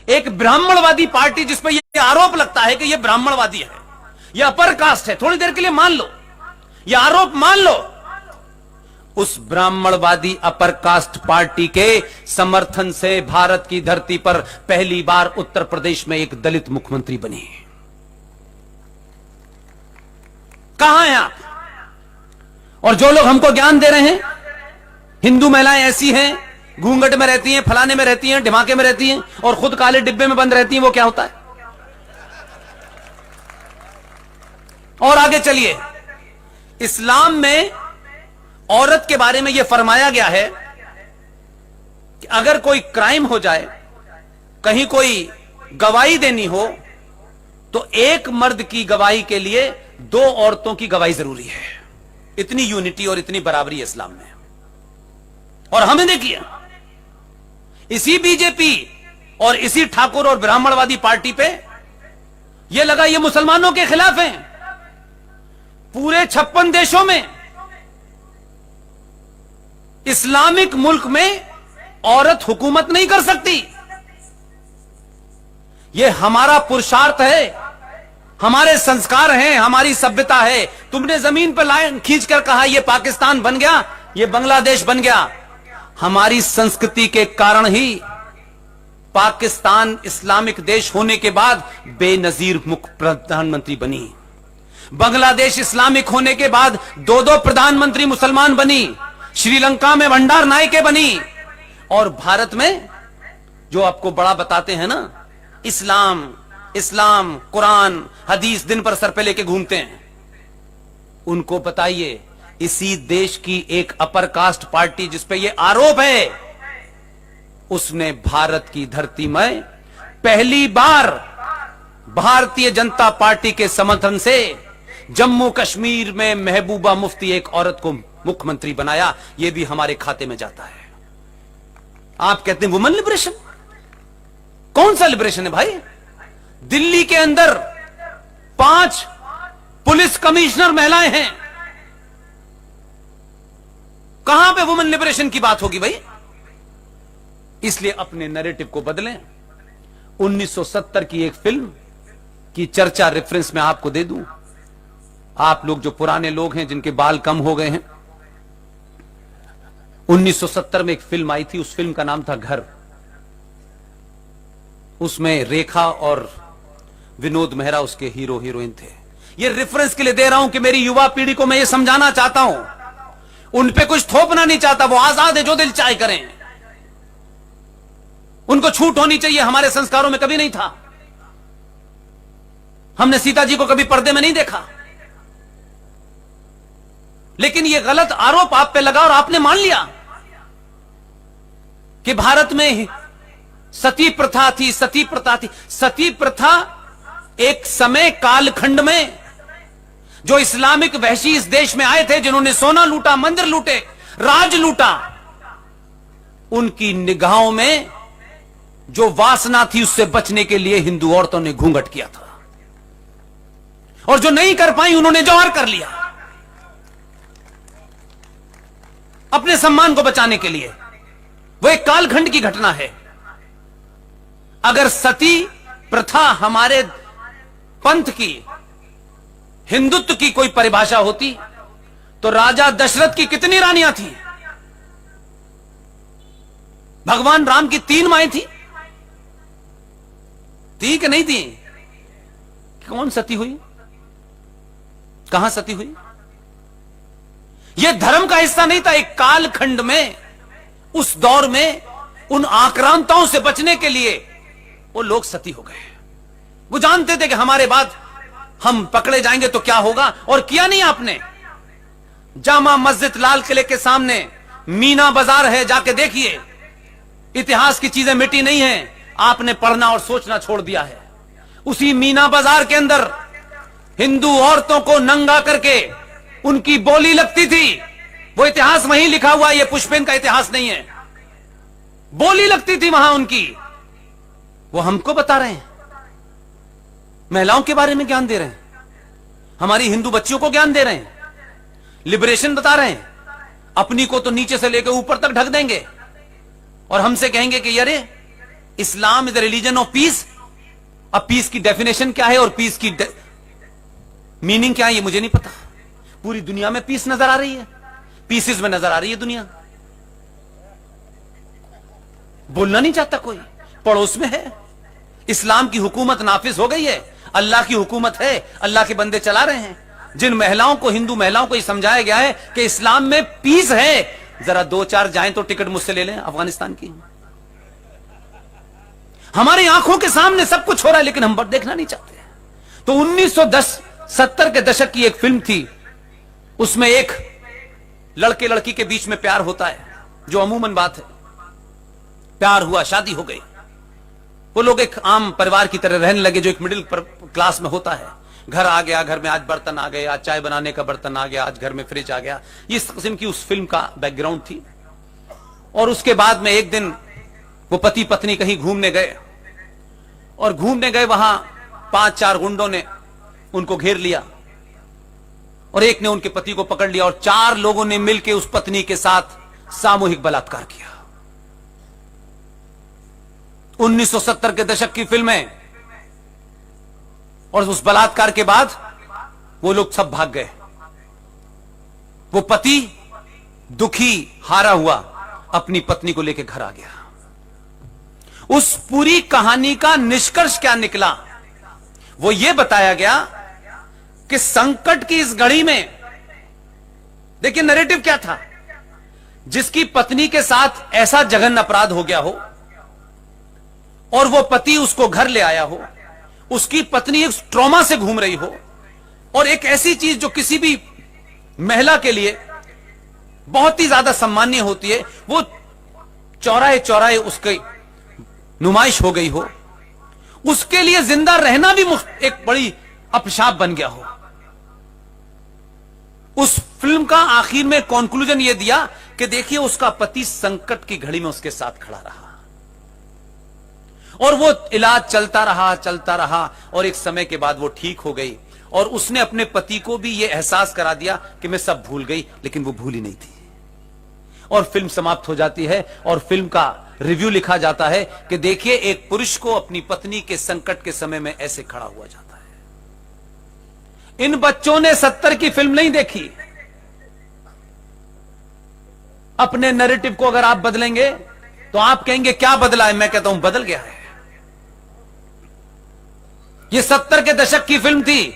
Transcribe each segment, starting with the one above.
एक ब्राह्मणवादी पार्टी जिस पर यह आरोप लगता है कि यह ब्राह्मणवादी है, यह अपर कास्ट है, थोड़ी देर के लिए मान लो, यह आरोप मान लो, उस ब्राह्मणवादी अपर कास्ट पार्टी के समर्थन से भारत की धरती पर पहली बार उत्तर प्रदेश में एक दलित मुख्यमंत्री बनी। कहां हैं आप? और जो लोग हमको ज्ञान दे रहे हैं, हिंदू महिलाएं ऐसी हैं, घूंघट में रहती हैं, फलाने में रहती हैं, ढिमाके में रहती हैं और खुद काले डिब्बे में बंद रहती हैं, वो क्या होता है? और आगे चलिए, इस्लाम में औरत के बारे में यह फरमाया गया है कि अगर कोई क्राइम हो जाए, कहीं कोई गवाही देनी हो, तो एक मर्द की गवाही के लिए 2 औरतों की गवाही जरूरी है। इतनी यूनिटी और इतनी बराबरी इस्लाम में। और हमें देखिए, इसी बीजेपी और इसी ठाकुर और ब्राह्मणवादी पार्टी पे यह लगा ये मुसलमानों के खिलाफ हैं। पूरे 56 देशों में, इस्लामिक मुल्क में औरत हुकूमत नहीं कर सकती। यह हमारा पुरुषार्थ है, हमारे संस्कार हैं, हमारी सभ्यता है। तुमने जमीन पर लाइन खींचकर कहा यह पाकिस्तान बन गया, यह बांग्लादेश बन गया। हमारी संस्कृति के कारण ही पाकिस्तान इस्लामिक देश होने के बाद बेनजीर मुख्य प्रधानमंत्री बनी। बांग्लादेश इस्लामिक होने के बाद 2-2 प्रधानमंत्री मुसलमान बनी। श्रीलंका में भंडार नायके बनी। और भारत में जो आपको बड़ा बताते हैं ना, इस्लाम इस्लाम कुरान हदीस दिन पर सर पे लेके घूमते हैं, उनको बताइए इसी देश की एक अपर कास्ट पार्टी जिस पे ये आरोप है, उसने भारत की धरती में पहली बार भारतीय जनता पार्टी के समर्थन से जम्मू कश्मीर में महबूबा मुफ्ती एक औरत को मुख्यमंत्री बनाया। यह भी हमारे खाते में जाता है। आप कहते हैं वुमेन लिबरेशन? कौन सा लिबरेशन है भाई? दिल्ली के अंदर 5 पुलिस कमिश्नर महिलाएं हैं। कहां पे वुमेन लिबरेशन की बात होगी भाई? इसलिए अपने नैरेटिव को बदलें। 1970 की एक फिल्म की चर्चा रेफरेंस में आपको दे दूं। आप लोग जो पुराने लोग हैं, जिनके बाल कम हो गए हैं, 1970 में एक फिल्म आई थी, उस फिल्म का नाम था घर। उसमें रेखा और विनोद मेहरा उसके हीरो हीरोइन थे। ये रेफरेंस के लिए दे रहा हूं कि मेरी युवा पीढ़ी को मैं ये समझाना चाहता हूं, उन पे कुछ थोपना नहीं चाहता। वो आजाद है, जो दिल चाहे करें, उनको छूट होनी चाहिए। हमारे संस्कारों में कभी नहीं था। हमने सीता जी को कभी पर्दे में नहीं देखा। लेकिन यह गलत आरोप आप पे लगा और आपने मान लिया कि भारत में सती प्रथा थी, सती प्रथा थी। सती प्रथा एक समय कालखंड में जो इस्लामिक वहशी इस देश में आए थे, जिन्होंने सोना लूटा, मंदिर लूटे, राज लूटा, उनकी निगाहों में जो वासना थी उससे बचने के लिए हिंदू औरतों ने घूंघट किया था। और जो नहीं कर पाई उन्होंने जौहर कर लिया अपने सम्मान को बचाने के लिए। वो एक कालखंड की घटना है। अगर सती प्रथा हमारे पंथ की, हिंदुत्व की कोई परिभाषा होती तो राजा दशरथ की कितनी रानियां थी? भगवान राम की 3 माएं थी कि नहीं थी? कौन सती हुई? कहां सती हुई? यह धर्म का हिस्सा नहीं था। एक कालखंड में, उस दौर में, उन आक्रांताओं से बचने के लिए वो लोग सती हो गए। वो जानते थे कि हमारे बाद हम पकड़े जाएंगे तो क्या होगा। और किया नहीं आपने। जामा मस्जिद, लाल किले के सामने मीना बाजार है, जाके देखिए। इतिहास की चीजें मिटी नहीं है, आपने पढ़ना और सोचना छोड़ दिया है। उसी मीना बाजार के अंदर हिंदू औरतों को नंगा करके उनकी बोली लगती थी। वो इतिहास वहीं लिखा हुआ है, ये पुष्पेन का इतिहास नहीं है। बोली लगती थी वहां उनकी। वो हमको बता रहे हैं, महिलाओं के बारे में ज्ञान दे रहे हैं, हमारी हिंदू बच्चियों को ज्ञान दे रहे हैं, लिबरेशन बता रहे हैं। अपनी को तो नीचे से लेकर ऊपर तक ढक देंगे और हमसे कहेंगे कि अरे Islam is the religion of peace. अब पीस की डेफिनेशन क्या है और पीस की मीनिंग क्या है ये मुझे नहीं पता। पूरी दुनिया में पीस नजर आ रही है, पीसेस में नजर आ रही है दुनिया। बोलना नहीं चाहता कोई, पड़ोस में है। इस्लाम की हुकूमत नाफिज हो गई है, अल्लाह की हुकूमत है, अल्लाह के बंदे चला रहे हैं। जिन महिलाओं को, हिंदू महिलाओं को यह समझाया गया है कि इस्लाम में पीस है, जरा 2-4 जाएं तो टिकट मुझसे ले लें अफगानिस्तान की। हमारी आंखों के सामने सब कुछ हो रहा है लेकिन हम देखना नहीं चाहते। तो 1970 के दशक की एक फिल्म थी, उसमें एक लड़के लड़की के बीच में प्यार होता है, जो अमूमन बात है। प्यार हुआ, शादी हो गई, वो लोग एक आम परिवार की तरह रहने लगे जो एक मिडिल क्लास में होता है। घर आ गया, घर में आज बर्तन आ गए, आज चाय बनाने का बर्तन आ गया, आज घर में फ्रिज आ गया। इस किस्म की उस फिल्म का बैकग्राउंड थी। और उसके बाद में एक दिन वो पति पत्नी कहीं घूमने गए, और घूमने गए वहां 5-4 गुंडों ने उनको घेर लिया और एक ने उनके पति को पकड़ लिया और 4 लोगों ने मिलकर उस पत्नी के साथ सामूहिक बलात्कार किया। 1970 के दशक की फिल्म है। और उस बलात्कार के बाद वो लोग सब भाग गए। वो पति दुखी, हारा हुआ अपनी पत्नी को लेकर घर आ गया। उस पूरी कहानी का निष्कर्ष क्या निकला, वो ये बताया गया कि संकट की इस घड़ी में, देखिए नैरेटिव क्या था, जिसकी पत्नी के साथ ऐसा जघन्य अपराध हो गया हो और वो पति उसको घर ले आया हो, उसकी पत्नी एक ट्रॉमा से घूम रही हो, और एक ऐसी चीज जो किसी भी महिला के लिए बहुत ही ज्यादा सम्मान्य होती है, वो चौराहे चौराहे उसकी नुमाइश हो गई हो, उसके लिए जिंदा रहना भी एक बड़ी अपशाप बन गया हो। उस फिल्म का आखिर में कंक्लूजन यह दिया कि देखिए उसका पति संकट की घड़ी में उसके साथ खड़ा रहा और वो इलाज चलता रहा और एक समय के बाद वो ठीक हो गई और उसने अपने पति को भी ये एहसास करा दिया कि मैं सब भूल गई, लेकिन वो भूली नहीं थी। और फिल्म समाप्त हो जाती है और फिल्म का रिव्यू लिखा जाता है कि देखिए एक पुरुष को अपनी पत्नी के संकट के समय में ऐसे खड़ा हुआ जाता है। इन बच्चों ने 70 की फिल्म नहीं देखी। अपने नैरेटिव को अगर आप बदलेंगे तो आप कहेंगे क्या बदला है, मैं कहता हूं बदल गया है। ये 70 के दशक की फिल्म थी।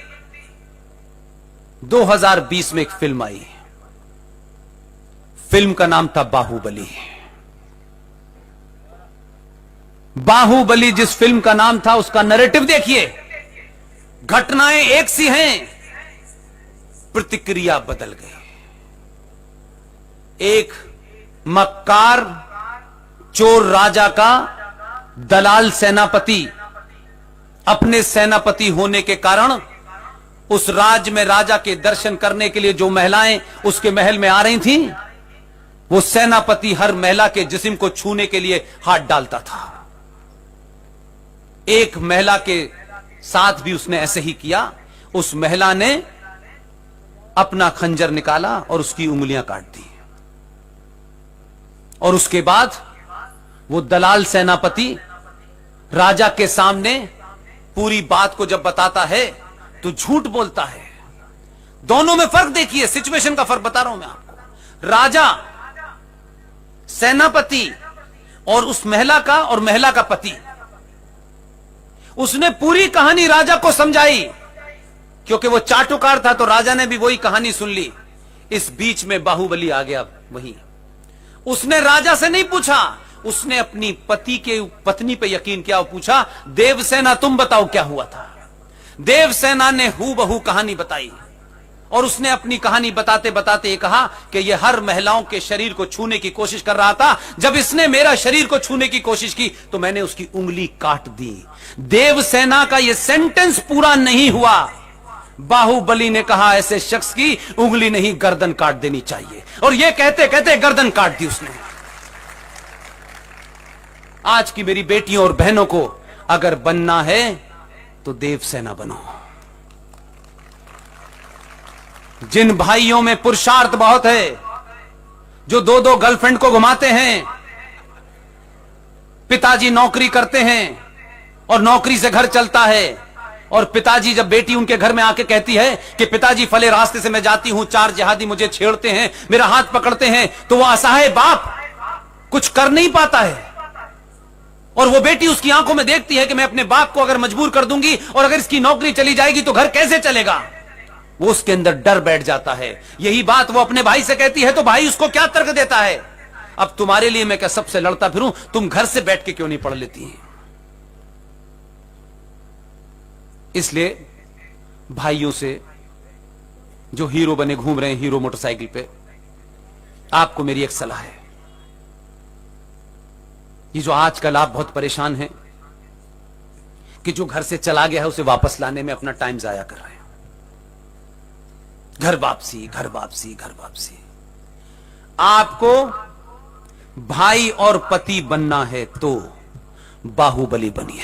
2020 में एक फिल्म आई, फिल्म का नाम था बाहुबली। बाहुबली जिस फिल्म का नाम था उसका नैरेटिव देखिए, घटनाएं एक सी हैं, प्रतिक्रिया बदल गई। एक मक्कार चोर राजा का दलाल सेनापति अपने सेनापति होने के कारण उस राज्य में राजा के दर्शन करने के लिए जो महिलाएं उसके महल में आ रही थीं, वो सेनापति हर महिला के जिस्म को छूने के लिए हाथ डालता था। एक महिला के साथ भी उसने ऐसे ही किया। उस महिला ने अपना खंजर निकाला और उसकी उंगलियां काट दी। और उसके बाद वो दलाल सेनापति राजा के सामने पूरी बात को जब बताता है तो झूठ बोलता है। दोनों में फर्क देखिए, सिचुएशन का फर्क बता रहा हूं मैं आपको। राजा, सेनापति और उस महिला का और महिला का पति, उसने पूरी कहानी राजा को समझाई क्योंकि वो चाटुकार था, तो राजा ने भी वही कहानी सुन ली। इस बीच में बाहुबली आ गया। वही उसने राजा से नहीं पूछा, उसने अपनी पत्नी पे यकीन किया और पूछा, देवसेना तुम बताओ क्या हुआ था। देवसेना ने हूबहू कहानी बताई और उसने अपनी कहानी बताते बताते ये कहा कि ये हर महिलाओं के शरीर को छूने की कोशिश कर रहा था। जब इसने मेरा शरीर को छूने की कोशिश की तो मैंने उसकी उंगली काट दी। देवसेना का ये सेंटेंस पूरा नहीं हुआ, बाहुबली ने कहा ऐसे शख्स की उंगली नहीं गर्दन काट देनी चाहिए, और ये कहते कहते गर्दन काट दी उसने। आज की मेरी बेटियों और बहनों को अगर बनना है तो देवसेना बनो। जिन भाइयों में पुरुषार्थ बहुत है, जो 2-2 गर्लफ्रेंड को घुमाते हैं, पिताजी नौकरी करते हैं और नौकरी से घर चलता है, और पिताजी जब बेटी उनके घर में आके कहती है कि पिताजी फले रास्ते से मैं जाती हूं, 4 जिहादी मुझे छेड़ते हैं, मेरा हाथ पकड़ते हैं, तो वो असहाय बाप कुछ कर नहीं पाता है। और वो बेटी उसकी आंखों में देखती है कि मैं अपने बाप को अगर मजबूर कर दूंगी और अगर इसकी नौकरी चली जाएगी तो घर कैसे चलेगा। वो उसके अंदर डर बैठ जाता है। यही बात वो अपने भाई से कहती है तो भाई उसको क्या तर्क देता है, अब तुम्हारे लिए मैं क्या सबसे लड़ता फिरूं, तुम घर से बैठ के क्यों नहीं पढ़ लेती हैं। इसलिए भाइयों से जो हीरो बने घूम रहे हैं हीरो मोटरसाइकिल पे, आपको मेरी एक सलाह है। ये जो आजकल आप बहुत परेशान हैं कि जो घर से चला गया है उसे वापस लाने में अपना टाइम जाया कर रहे हैं, घर वापसी घर वापसी घर वापसी। आपको भाई और पति बनना है तो बाहुबली बनिए।